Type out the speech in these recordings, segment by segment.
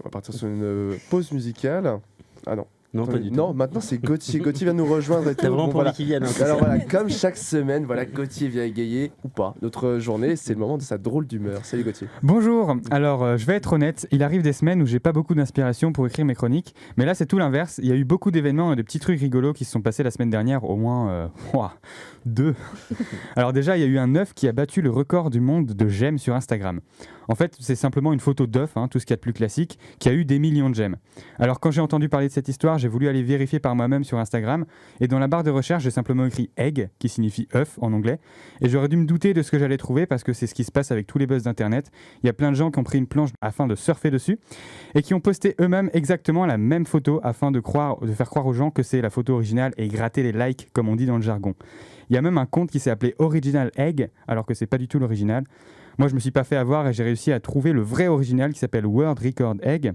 va partir sur une pause musicale. Ah non. Non, pas du tout. Non, maintenant c'est Gauthier. Gauthier vient nous rejoindre et tout. T'as vraiment Bon, pas voilà. envie qu'il vienne. Alors voilà, comme chaque semaine, voilà, Gauthier vient égayer ou pas notre journée. C'est le moment de sa drôle d'humeur. Salut Gauthier. Bonjour, alors je vais être honnête, il arrive des semaines où j'ai pas beaucoup d'inspiration pour écrire mes chroniques, mais là c'est tout l'inverse, il y a eu beaucoup d'événements et de petits trucs rigolos qui se sont passés la semaine dernière, au moins 2. Alors déjà il y a eu un œuf qui a battu le record du monde de j'aime sur Instagram. En fait c'est simplement une photo d'œuf, tout ce qu'il y a de plus classique, qui a eu des millions de j'aime. Alors quand j'ai entendu parler de cette histoire, j'ai voulu aller vérifier par moi-même sur Instagram, et dans la barre de recherche j'ai simplement écrit egg, qui signifie œuf en anglais, et j'aurais dû me douter de ce que j'allais trouver parce que c'est ce qui se passe avec tous les buzz d'internet. Il y a plein de gens qui ont pris une planche afin de surfer dessus et qui ont posté eux-mêmes exactement la même photo afin de faire croire aux gens que c'est la photo originale et gratter les likes comme on dit dans le jargon. Il y a même un compte qui s'est appelé Original Egg alors que c'est pas du tout l'original. Moi je me suis pas fait avoir et j'ai réussi à trouver le vrai original qui s'appelle World Record Egg.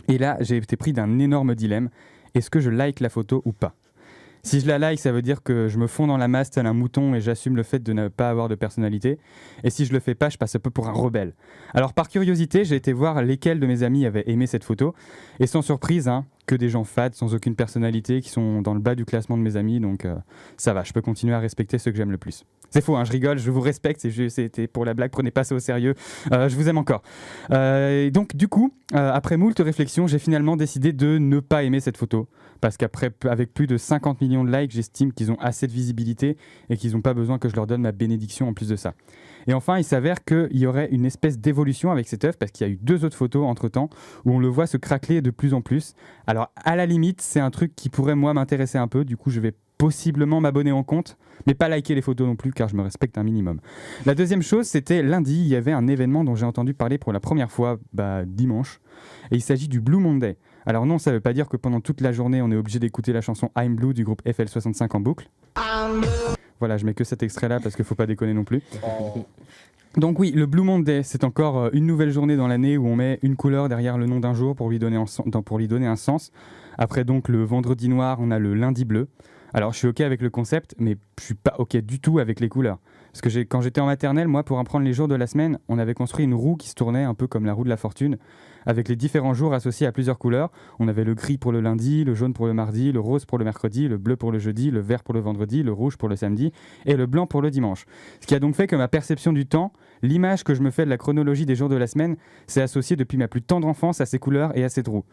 Et là j'ai été pris d'un énorme dilemme. Est-ce que je like la photo ou pas ? Si je la like, ça veut dire que je me fonds dans la masse tel un mouton et j'assume le fait de ne pas avoir de personnalité. Et si je le fais pas, je passe un peu pour un rebelle. Alors par curiosité, j'ai été voir lesquels de mes amis avaient aimé cette photo. Et sans surprise, que des gens fades, sans aucune personnalité, qui sont dans le bas du classement de mes amis. Donc ça va, je peux continuer à respecter ceux que j'aime le plus. C'est faux, je rigole, je vous respecte, c'était pour la blague, prenez pas ça au sérieux, je vous aime encore. Donc du coup, après moult réflexions, j'ai finalement décidé de ne pas aimer cette photo. Parce qu'avec plus de 50 millions de likes, j'estime qu'ils ont assez de visibilité et qu'ils n'ont pas besoin que je leur donne ma bénédiction en plus de ça. Et enfin, il s'avère qu'il y aurait une espèce d'évolution avec cet œuf, parce qu'il y a eu 2 autres photos entre-temps, où on le voit se craqueler de plus en plus. Alors, à la limite, c'est un truc qui pourrait, moi, m'intéresser un peu. Du coup, je vais possiblement m'abonner en compte, mais pas liker les photos non plus, car je me respecte un minimum. La deuxième chose, c'était lundi, il y avait un événement dont j'ai entendu parler pour la première fois, dimanche, et il s'agit du Blue Monday. Alors non, ça ne veut pas dire que pendant toute la journée, on est obligé d'écouter la chanson I'm Blue du groupe FL65 en boucle. Voilà, je mets que cet extrait-là parce qu'il ne faut pas déconner non plus. Donc oui, le Blue Monday, c'est encore une nouvelle journée dans l'année où on met une couleur derrière le nom d'un jour pour lui donner un sens. Après donc le vendredi noir, on a le lundi bleu. Alors je suis OK avec le concept, mais je suis pas OK du tout avec les couleurs. Parce que quand j'étais en maternelle, moi, pour apprendre les jours de la semaine, on avait construit une roue qui se tournait un peu comme la roue de la fortune, avec les différents jours associés à plusieurs couleurs. On avait le gris pour le lundi, le jaune pour le mardi, le rose pour le mercredi, le bleu pour le jeudi, le vert pour le vendredi, le rouge pour le samedi et le blanc pour le dimanche. Ce qui a donc fait que ma perception du temps, l'image que je me fais de la chronologie des jours de la semaine, s'est associée depuis ma plus tendre enfance à ces couleurs et à cette roue.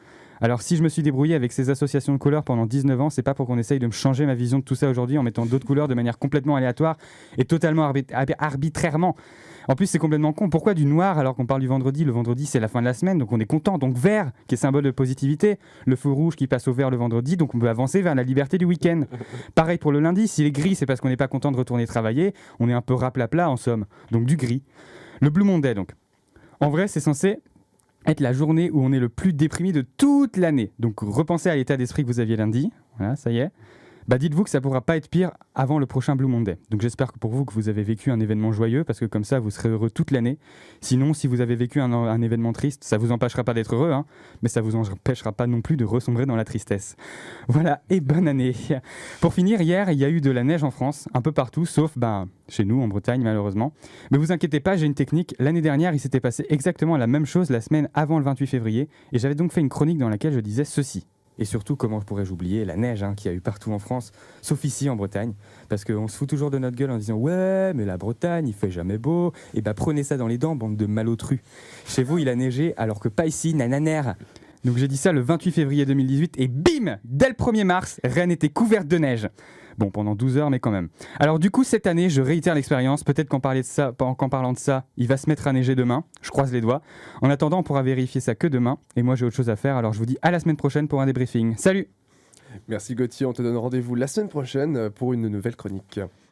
Alors si je me suis débrouillé avec ces associations de couleurs pendant 19 ans, c'est pas pour qu'on essaye de me changer ma vision de tout ça aujourd'hui en mettant d'autres couleurs de manière complètement aléatoire et totalement arbitrairement. En plus, c'est complètement con. Pourquoi du noir alors qu'on parle du vendredi ? Le vendredi, c'est la fin de la semaine, donc on est content. Donc vert, qui est symbole de positivité. Le feu rouge qui passe au vert le vendredi, donc on peut avancer vers la liberté du week-end. Pareil pour le lundi, s'il est gris, c'est parce qu'on n'est pas content de retourner travailler. On est un peu raplapla en somme, donc du gris. Le Blue Monday, donc. En vrai, c'est censé être la journée où on est le plus déprimé de toute l'année. Donc repensez à l'état d'esprit que vous aviez lundi. Voilà, ça y est. Dites-vous que ça pourra pas être pire avant le prochain Blue Monday. Donc j'espère que pour vous que vous avez vécu un événement joyeux, parce que comme ça vous serez heureux toute l'année. Sinon, si vous avez vécu un événement triste, ça vous empêchera pas d'être heureux, mais ça vous empêchera pas non plus de ressombrer dans la tristesse. Voilà, et bonne année. Pour finir, hier, il y a eu de la neige en France, un peu partout, sauf chez nous en Bretagne malheureusement. Mais vous inquiétez pas, j'ai une technique. L'année dernière, il s'était passé exactement la même chose la semaine avant le 28 février, et j'avais donc fait une chronique dans laquelle je disais ceci. Et surtout, comment pourrais-je oublier la neige qu'il y a eu partout en France, sauf ici en Bretagne. Parce qu'on se fout toujours de notre gueule en disant « Ouais, mais la Bretagne, il fait jamais beau. » Et prenez ça dans les dents, bande de malotrus. Chez vous, il a neigé, alors que pas ici, nananère. Donc j'ai dit ça le 28 février 2018, et bim, dès le 1er mars, Rennes était couverte de neige. Bon, pendant 12 heures, mais quand même. Alors du coup, cette année, je réitère l'expérience. Peut-être qu'en parlant de ça, il va se mettre à neiger demain. Je croise les doigts. En attendant, on pourra vérifier ça que demain. Et moi, j'ai autre chose à faire. Alors je vous dis à la semaine prochaine pour un débriefing. Salut! Merci Gauthier, on te donne rendez-vous la semaine prochaine pour une nouvelle chronique.